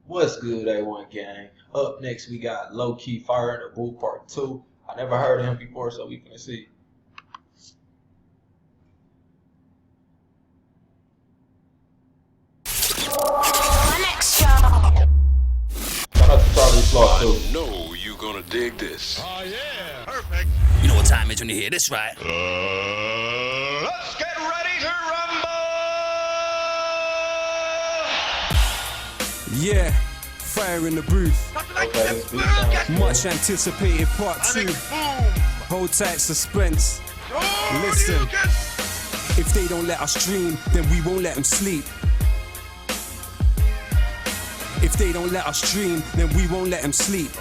What's good, A1 gang? Up next, we got Lowkey Fire in the Booth Part 2. I never heard of him before, so we finna see. Shout out to Charlie Slaw, too. I know you gonna dig this. Oh, yeah. Perfect. You know what time it is when you hear this, right? Let's get ready to rumble! Yeah, fire in the booth. Okay, this beat sounds good. Much anticipated part 2. Hold tight, suspense. Listen, if they don't let us dream, then we won't let them sleep. If they don't let us dream, then we won't let them sleep.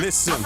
Listen.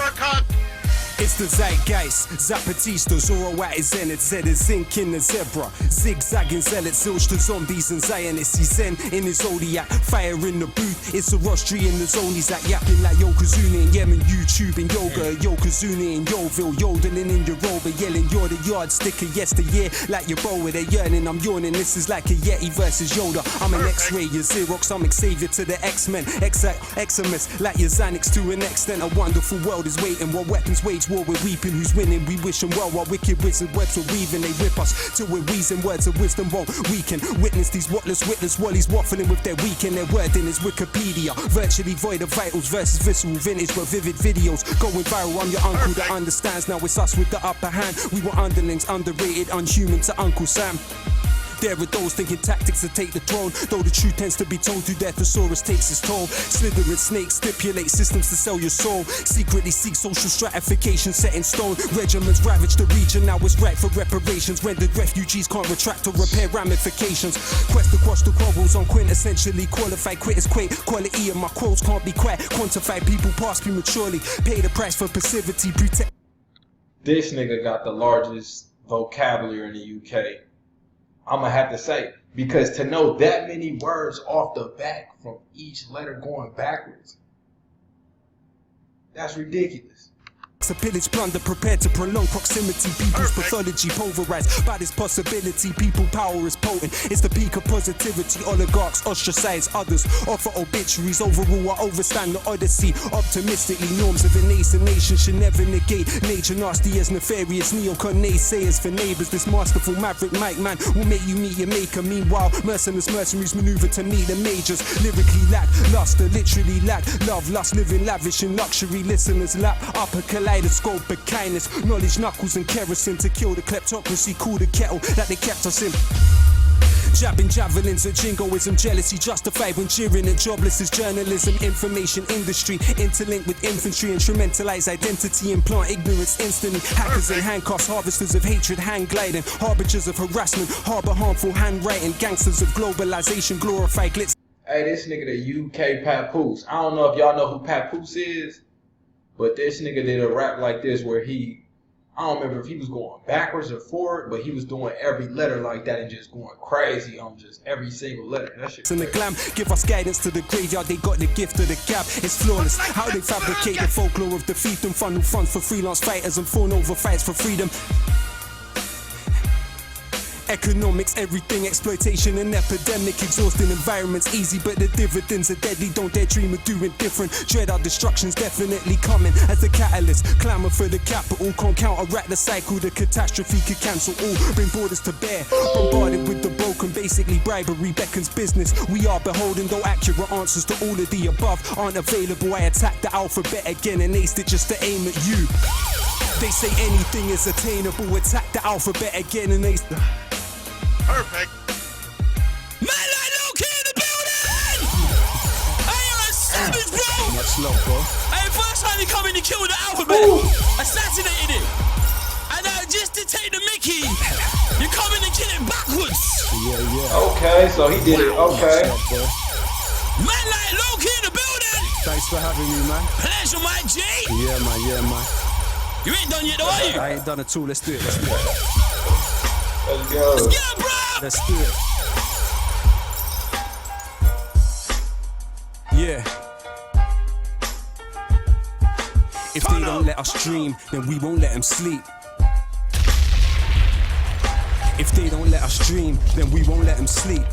It's the zeitgeist, Zapatista, Zoroat is Zenith, Zed is zinc in the zebra, zigzagging zealots, zilch to zombies and Zionists, he's Zen in his zodiac, fire in the booth, it's a rostry in the zone, he's like yapping like Yokozuna in Yemen, YouTube and yoga, Yokozuna in Yoville, yodeling in your rover, yelling you're the yardstick of yesteryear, like your boa, they're yearning, I'm yawning, this is like a Yeti versus Yoda, I'm an X-ray, you're Xerox, I'm Xavier to the X-Men, Eximus, like your Xanax to an extent, a wonderful world is waiting, while weapons wage war, we're weeping, who's winning, we wish them well, while wicked wizard webs are weaving, they whip us, till we're wheezing, words of wisdom won't weaken, witness these whatless witless wallies waffling with their weekend, their wording is Wikipedia, virtually void of vitals versus visceral vintage, but vivid videos, going viral, I'm your uncle that understands, now it's us with the upper hand, we were underlings, underrated, unhuman to Uncle Sam. There are those thinking tactics to take the throne, though the truth tends to be told through their thesaurus takes its toll. Slithering snakes stipulate systems to sell your soul, secretly seek social stratification set in stone. Regiments ravage the region, now it's right for reparations, rendered refugees can't retract or repair ramifications. Quest across the quarrels on quintessentially qualified quitters quake, quality of my quotes can't be quite quantified, people pass prematurely, pay the price for passivity, protect. This nigga got the largest vocabulary in the UK. I'm gonna have to say, because to know that many words off the back from each letter going backwards, that's ridiculous. A pillage plunder prepared to prolong proximity, people's pathology pulverized by this possibility, people power is potent, it's the peak of positivity, oligarchs ostracize others, offer obituaries, overrule I overstand the odyssey, optimistically norms of a nascent nation should never negate, nature nasty as nefarious, neocon naysayers for neighbors, this masterful maverick mic man will make you meet your maker, meanwhile mercenaries maneuver to meet the majors, lyrically lack luster, literally lack love, lust, living lavish in luxury, listeners lap upper kaleidoscope of kindness, knowledge, knuckles and kerosene to kill the kleptocracy, cool the kettle that they kept us in. Jabbing javelins at jingoism, jealousy justified when cheering at jobless is journalism, information industry, interlinked with infantry, instrumentalize identity, implant ignorance instantly, hackers and handcuffs, harvesters of hatred, hang gliding, harbingers of harassment, harbor harmful handwriting, gangsters of globalization, glorify glitz. Hey, this nigga the UK Papoose. I don't know if y'all know who Papoose is, but this nigga did a rap like this where I don't remember if he was going backwards or forward, but he was doing every letter like that and just going crazy on just every single letter. That shit And the glam give us guidance to the graveyard, they got the gift of the gap, it's flawless. How they fabricate the folklore of defeat and funnel funds for freelance fighters and fawn over fights for freedom. Economics, everything, exploitation and epidemic, exhausting environments, easy but the dividends are deadly, don't dare dream of doing different, dread our destruction's definitely coming, as the catalyst, clamour for the capital, can't counteract the cycle, the catastrophe could cancel all, bring borders to bear, bombarded with the broken, basically bribery beckons business, we are beholden, though accurate answers to all of the above aren't available, I attack the alphabet again and aced it just to aim at you, they say anything is attainable, attack the alphabet again and ace the... Perfect. Man like Lowkey in the building! Hey, you're a savage, bro! Much love, bro. Hey, first time you come in, you killed the alphabet, assassinated it. And just to take the mickey, you come in and kill it backwards. Yeah. Okay, so he did it. Okay. Much love, bro. Man like Lowkey in the building! Thanks for having me, man. Pleasure, my G! Yeah, man. You ain't done yet, though, are you? I ain't done it all, let's do it. Let's go. Let's get it, bro! Let's do it. Yeah. If they don't let us dream, then we won't let them sleep. If they don't let us dream, then we won't let them sleep.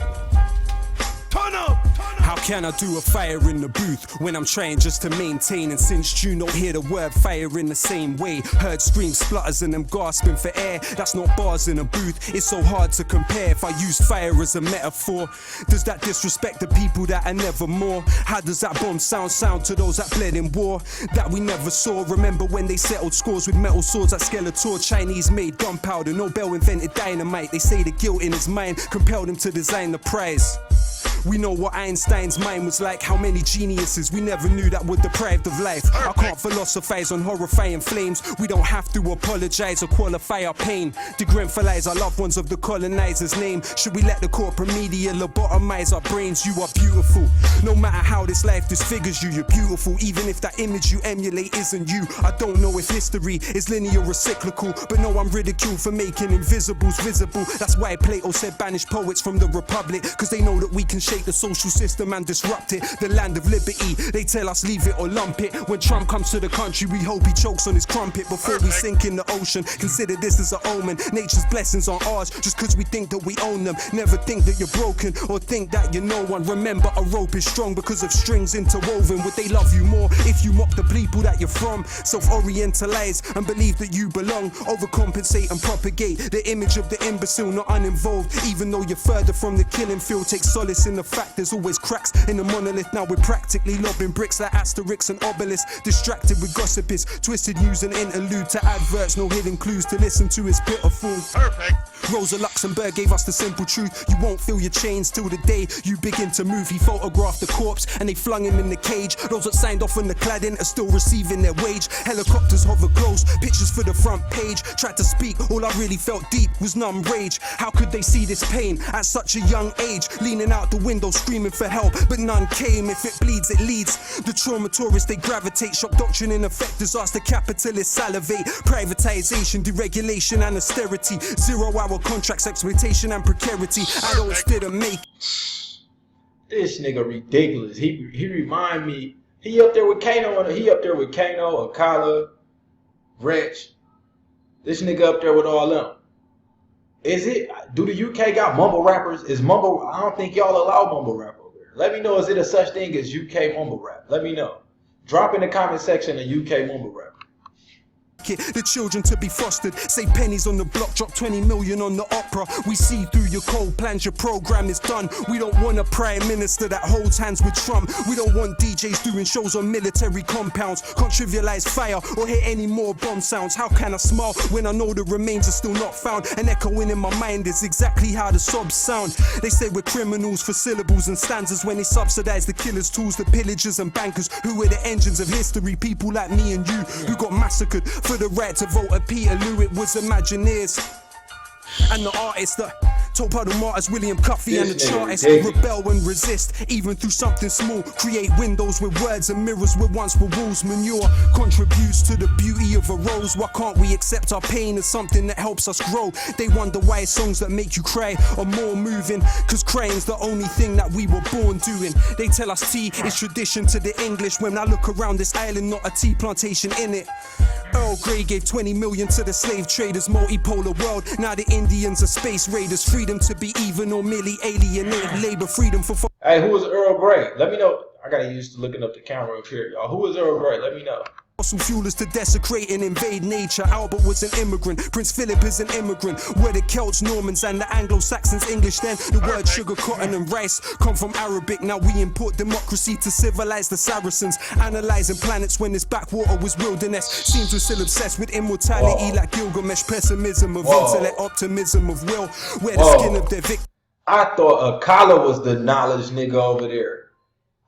Turn up! How can I do a fire in the booth when I'm trying just to maintain? And since June don't hear the word fire in the same way. Heard screams, splutters and them gasping for air. That's not bars in a booth, it's so hard to compare. If I use fire as a metaphor, does that disrespect the people that are never more? How does that bomb sound to those that bled in war that we never saw? Remember when they settled scores with metal swords at Skeletor? Chinese made gunpowder, Nobel invented dynamite. They say the guilt in his mind compelled him to design the prize. We know what Einstein's mind was like. How many geniuses we never knew that were deprived of life. I can't philosophize on horrifying flames. We don't have to apologize or qualify our pain. Degrentialize our loved ones of the colonizer's name. Should we let the corporate media lobotomize our brains? You are beautiful. No matter how this life disfigures you, you're beautiful. Even if that image you emulate isn't you. I don't know if history is linear or cyclical, but no, I'm ridiculed for making invisibles visible. That's why Plato said banish poets from the Republic, cause they know that we can shake the social system and disrupt it. The land of liberty, they tell us leave it or lump it. When Trump comes to the country, we hope he chokes on his crumpet before we sink in the ocean. Consider this as an omen. Nature's blessings aren't ours just cause we think that we own them. Never think that you're broken or think that you're no one. Remember, a rope is strong because of strings interwoven. Would they love you more if you mock the people that you're from? Self-orientalize and believe that you belong. Overcompensate and propagate the image of the imbecile, not uninvolved. Even though you're further from the killing field, take solace in the fact there's always cracks in the monolith. Now we're practically lobbing bricks like Asterix and Obelix. Distracted with gossip is twisted news and interlude to adverts. No hidden clues to listen to is pitiful. Perfect. Rosa Luxemburg gave us the simple truth. You won't feel your chains till the day you begin to move. He photographed the corpse and they flung him in the cage. Those that signed off on the cladding are still receiving their wage. Helicopters hover close, pictures for the front page. Tried to speak, all I really felt deep was numb rage. How could they see this pain at such a young age? Leaning out the window screaming for help, but none came. If it bleeds, it leads. The trauma tourists, they gravitate. Shock doctrine in effect, disaster capitalists salivate. Privatization, deregulation and austerity. 0-hour contracts, exploitation and precarity. Adults didn't make. This nigga ridiculous. He remind me. He up there with Kano. He up there with Kano, Akala, Wretch. This nigga up there with all them. Do the UK got mumble rappers? Is mumble? I don't think y'all allow mumble rap over there. Let me know. Is it a such thing as UK mumble rap? Let me know. Drop in the comment section a UK mumble rap. The children to be fostered, save pennies on the block, drop 20 million on the opera. We see through your cold plans, your program is done. We don't want a prime minister that holds hands with Trump. We don't want DJs doing shows on military compounds. Can't trivialize fire or hear any more bomb sounds. How can I smile when I know the remains are still not found? And echoing in my mind is exactly how the sobs sound. They say we're criminals for syllables and stanzas when they subsidize the killers' tools, the pillagers and bankers who were the engines of history. People like me and you who got massacred for the right to vote at Peterloo. It was Imagineers and the artists that told the martyrs, William Cuffey and the chartists. Rebel and resist, even through something small. Create windows with words and mirrors where once were walls. Manure contributes to the beauty of a rose. Why can't we accept our pain as something that helps us grow? They wonder why songs that make you cry are more moving, cause crying's the only thing that we were born doing. They tell us tea is tradition to the English. When I look around this island, not a tea plantation in it. Earl Grey gave 20 million to the slave traders. Multipolar world, now the Indians are space raiders. Freedom to be even or merely alienate labor. Freedom for. Hey, who is Earl Grey? Let me know. I gotta use to looking up the camera up here, y'all. Who is Earl Grey? Let me know. Fossil fuelers to desecrate and invade nature. Albert was an immigrant, Prince Philip is an immigrant. Where the Celts, Normans and the Anglo-Saxons English then. The word sugar, cotton and rice come from Arabic. Now we import democracy to civilize the Saracens. Analyzing planets when this backwater was wilderness. Seems we're still obsessed with immortality like Gilgamesh. Pessimism of intellect, optimism of will. Wear the skin of their victims. I thought Akala was the knowledge nigga over there.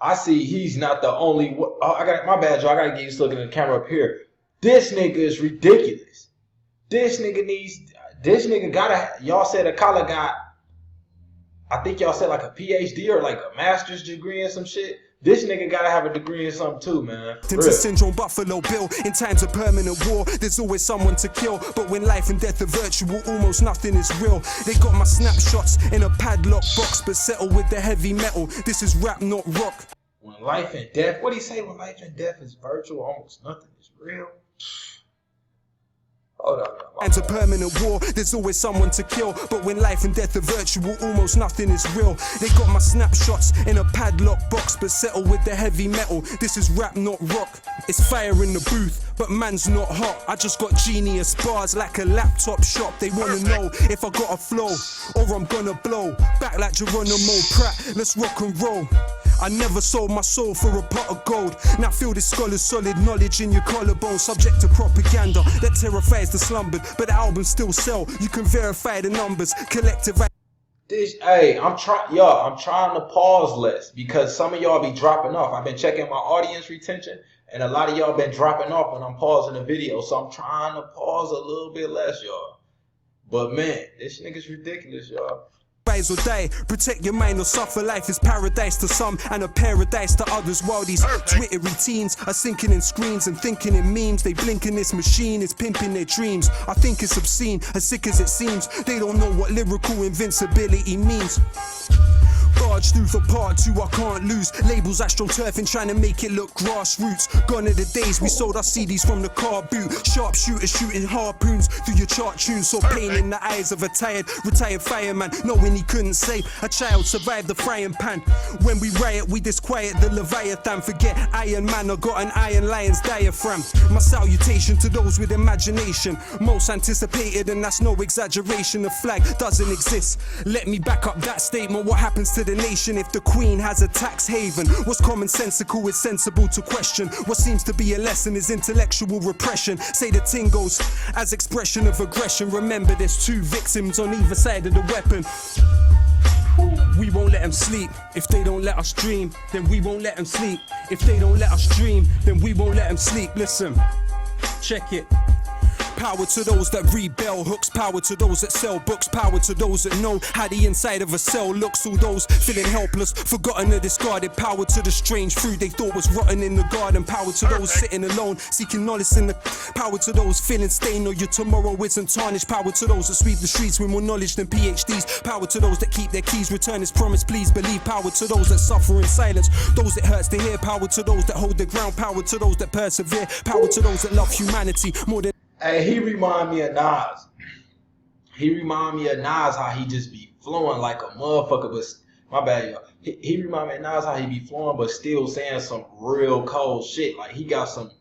I see he's not the only one. Oh, my bad, y'all. I gotta get used to looking at the camera up here. This nigga is ridiculous. This nigga gotta, y'all said Akala got, I think y'all said like a PhD or like a master's degree in some shit. This nigga gotta have a degree in something too, man. Symptoms syndrome, Buffalo Bill. In times of permanent war, there's always someone to kill. But when life and death are virtual, almost nothing is real. They got my snapshots in a padlock box, but settle with the heavy metal. This is rap, not rock. When life and death, what do you say? When life and death is virtual, almost nothing is real. Hold on, And a permanent war, there's always someone to kill. But when life and death are virtual, almost nothing is real. They got my snapshots in a padlock box, but settle with the heavy metal. This is rap, not rock. It's fire in the booth, but man's not hot. I just got genius bars like a laptop shop. They wanna know if I got a flow or I'm gonna blow. Back like Geronimo Pratt, let's rock and roll. I never sold my soul for a pot of gold. Now feel this scholar's solid knowledge in your collarbone. Subject to propaganda that terrifies the slumbered, but the albums still sell. You can verify the numbers. Collective. I'm trying to pause less because some of y'all be dropping off. I've been checking my audience retention, and a lot of y'all been dropping off when I'm pausing the video. So I'm trying to pause a little bit less, y'all. But man, this nigga's ridiculous, y'all. Rise or die, protect your mind or suffer. Life is paradise to some and a paradise to others. While these Twittery teens are sinking in screens and thinking in memes, they blink in this machine is pimping their dreams. I think it's obscene, as sick as it seems. They don't know what lyrical invincibility means. Barge through for part 2, I can't lose. Labels astroturfing, trying to make it look grassroots. Gone are the days we sold our CDs from the car boot. Sharpshooters shooting harpoons through your chart tunes. Saw pain in the eyes of a retired fireman, knowing he couldn't save a child, survived the frying pan. When we riot, we disquiet the Leviathan. Forget Iron Man, I got an Iron Lion's diaphragm. My salutation to those with imagination, most anticipated, and that's no exaggeration. The flag doesn't exist. Let me back up that statement. What happens to the nation if the Queen has a tax haven? What's commonsensical is sensible to question. What seems to be a lesson is intellectual repression. Say the ting goes as expression of aggression. Remember there's 2 victims on either side of the weapon. We won't let them sleep. If they don't let us dream, then we won't let them sleep. If they don't let us dream, then we won't let them sleep. Listen, check it. Power to those that read bell hooks, power to those that sell books, power to those that know how the inside of a cell looks. All those feeling helpless, forgotten or discarded. Power to the strange fruit they thought was rotten in the garden. Power to those sitting alone, seeking knowledge in the. Power to those feeling stained or your tomorrow isn't tarnished. Power to those that sweep the streets with more knowledge than PhDs. Power to those that keep their keys, return as promised, please believe. Power to those that suffer in silence, those it hurts to hear. Power to those that hold their ground, power to those that persevere. Power to those that love humanity more than. Hey, he remind me of Nas. How he just be flowing like a motherfucker. But my bad, y'all. He remind me of Nas how he be flowing, but still saying some real cold shit. Like he got some.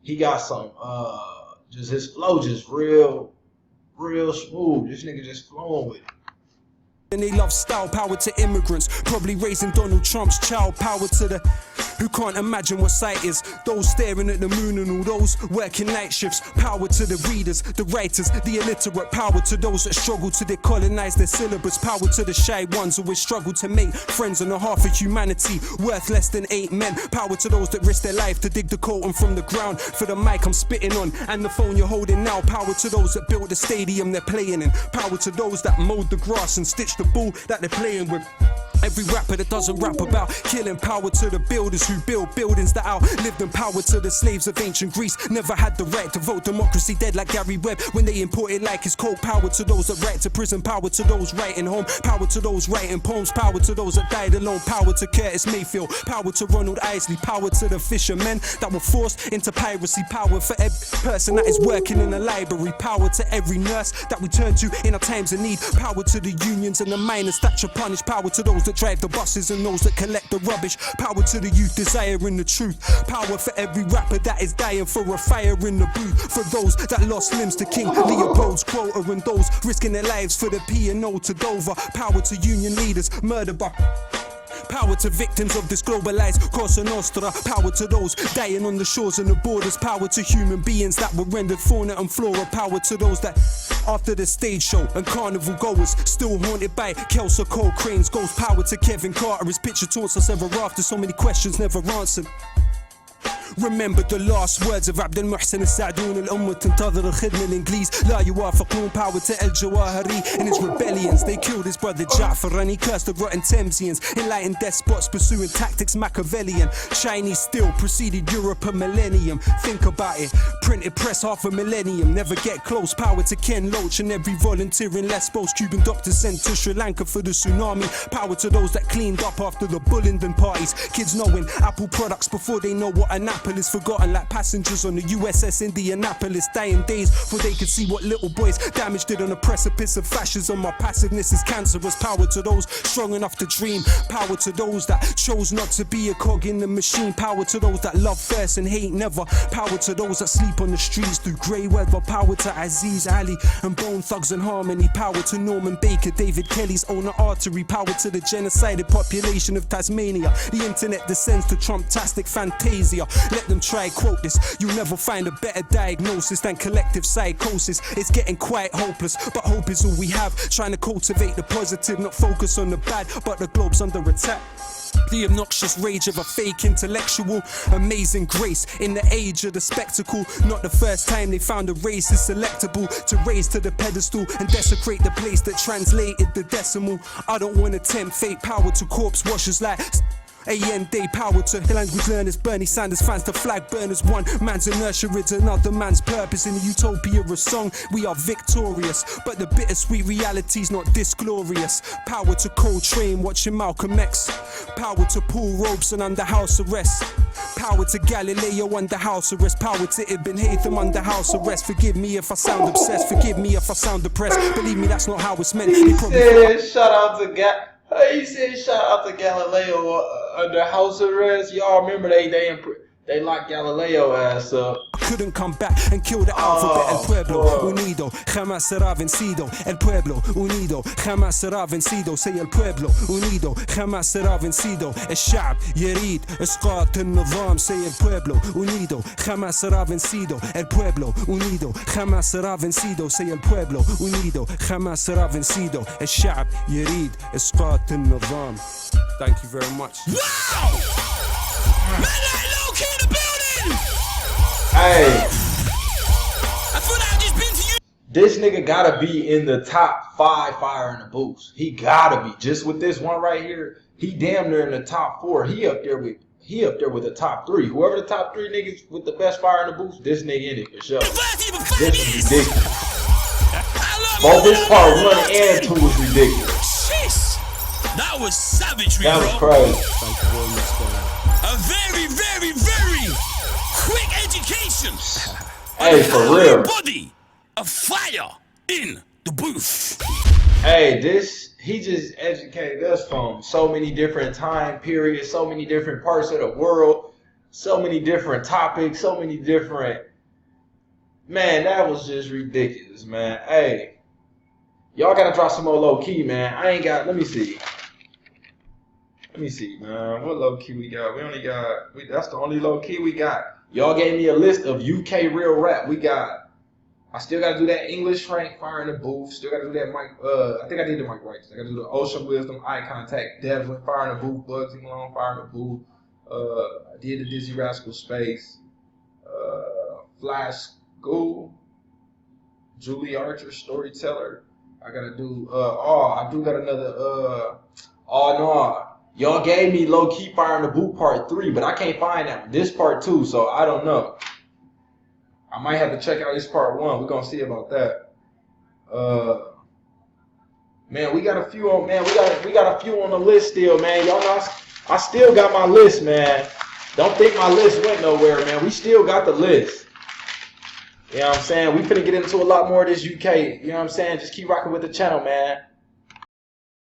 Just his flow just real smooth. This nigga just flowing with it. And they love style, power to immigrants, probably raising Donald Trump's child. Power to the who can't imagine what sight is, those staring at the moon and all those working night shifts. Power to the readers, the writers, the illiterate. Power to those that struggle to decolonize their syllabus. Power to the shy ones always struggle to make friends on a half of humanity worth less than 8 men. Power to those that risk their life to dig the colton from the ground. For the mic I'm spitting on and the phone you're holding now. Power to those that built the stadium they're playing in. Power to those that mowed the grass and stitched the ball that they're playing with. Every rapper that doesn't rap about killing. Power to the builders who build buildings that outlived them. Power to the slaves of ancient Greece, never had the right to vote. Democracy dead like Gary Webb when they imported like his cold. Power to those that write to prison. Power to those writing home. Power to those writing poems. Power to those that died alone. Power to Curtis Mayfield. Power to Ronald Isley. Power to the fishermen that were forced into piracy. Power for every person that is working in a library. Power to every nurse that we turn to in our times of need. Power to the unions and the miners that should punish. Power to those that drive the buses and those that collect the rubbish. Power to the youth desiring the truth. Power for every rapper that is dying for a fire in the booth. For those that lost limbs to King Leopold's quota and those risking their lives for the P&O to Dover. Power to union leaders murdered by. Power to victims of this globalized Cosa Nostra. Power to those dying on the shores and the borders. Power to human beings that were rendered fauna and flora. Power to those that after the stage show and carnival goers still haunted by Kelso Cole Crane's ghost. Power to Kevin Carter, his picture taunts us ever after. So many questions never answered. Remember the last words of عبد المحسن السعدون. الأمة تنتظر الخدمة الإنجليز لا يوافقون. Power to El Jawahiri and his rebellions. They killed his brother Ja'far and he cursed the rotten Thamesians. Enlightened despots pursuing tactics Machiavellian. Chinese still preceded Europe a millennium. Think about it. Printed press half a millennium. Never get close. Power to Ken Loach and every volunteer in Lesbos. Cuban doctors sent to Sri Lanka for the tsunami. Power to those that cleaned up after the Bullingdon parties. Kids knowing Apple products before they know what an apple chapel is forgotten like passengers on the USS Indianapolis. Dying days before they could see what little boys damage did on the precipice of fascism. My passiveness is cancerous. Power to those strong enough to dream. Power to those that chose not to be a cog in the machine. Power to those that love first and hate never. Power to those that sleep on the streets through grey weather. Power to Aziz Ali and Bone Thugs and Harmony. Power to Norman Baker, David Kelly's owner artery. Power to the genocided population of Tasmania. The internet descends to Trump-tastic fantasia. Let them try quote this. You'll never find a better diagnosis than collective psychosis. It's getting quite hopeless, but hope is all we have. Trying to cultivate the positive, not focus on the bad, but the globe's under attack. The obnoxious rage of a fake intellectual. Amazing grace in the age of the spectacle. Not the first time they found a race is selectable to raise to the pedestal and desecrate the place that translated the decimal. I don't want to tempt fate. Power to corpse washers like AM day. Power to language learners, Bernie Sanders fans to flag burners. One man's inertia is another man's purpose. In the utopia of song, we are victorious, but the bittersweet reality's not this glorious. Power to Coltrane watching Malcolm X. Power to Paul Robeson under house arrest. Power to Galileo under house arrest. Power to Ibn Haytham under house arrest. Forgive me if I sound obsessed. Forgive me if I sound depressed. Believe me, that's not how it's meant. He said, shout out to he said, shout out to Galileo under house arrest. Y'all remember they locked Galileo ass up. Couldn't come back and kill the alphabet. El pueblo unido jamás será vencido. El pueblo unido jamás será vencido. Say el pueblo unido jamás será vencido. الشعب يريد إسقاط النظام. Say el pueblo unido jamás será vencido. El pueblo unido jamás será vencido. Say el pueblo unido jamás será vencido. الشعب يريد إسقاط النظام. Thank you very much. Wow! Man like Lowkey in the building! Hey. I feel like I've just been to you. This nigga gotta be in the top 5 fire in the booth. He gotta be. Just with this one right here, he damn near in the top 4. He up there with the top 3. Whoever the top 3 niggas with the best fire in the booth, this nigga in it for sure. This is ridiculous. Both this part 1 and 2 was ridiculous. Jeez. That was savagery, That was bro. crazy. A very, very, very quick education. Hey, for real. Body of fire in the booth. Hey, he just educated us from so many different time periods, so many different parts of the world, so many different topics, so many different. Man, that was just ridiculous, man. Hey, y'all gotta drop some more Lowkey, man. I ain't got. Let me see. Let me see, man. What Lowkey we got? We only got. That's the only Lowkey we got. Y'all gave me a list of UK real rap. We got. I still gotta do that English Frank fire in the booth. Still gotta do that Mike. I think I did the Mike Righteous. I gotta do the Ocean Wisdom, Eye Contact, Devlin fire in the booth, Bugsy Malone fire in the booth. I did the Dizzy Rascal Space. Flash School. Julie Archer Storyteller. I gotta do. I do got another. No. Y'all gave me Lowkey fire in the booth part 3, but I can't find that one. This part 2, so I don't know. I might have to check out this part 1. We're gonna see about that. Man, we got a few on. Man, we got a few on the list still, man. Y'all know I still got my list, man. Don't think my list went nowhere, man. We still got the list. You know what I'm saying? We finna get into a lot more of this UK. You know what I'm saying? Just keep rocking with the channel, man.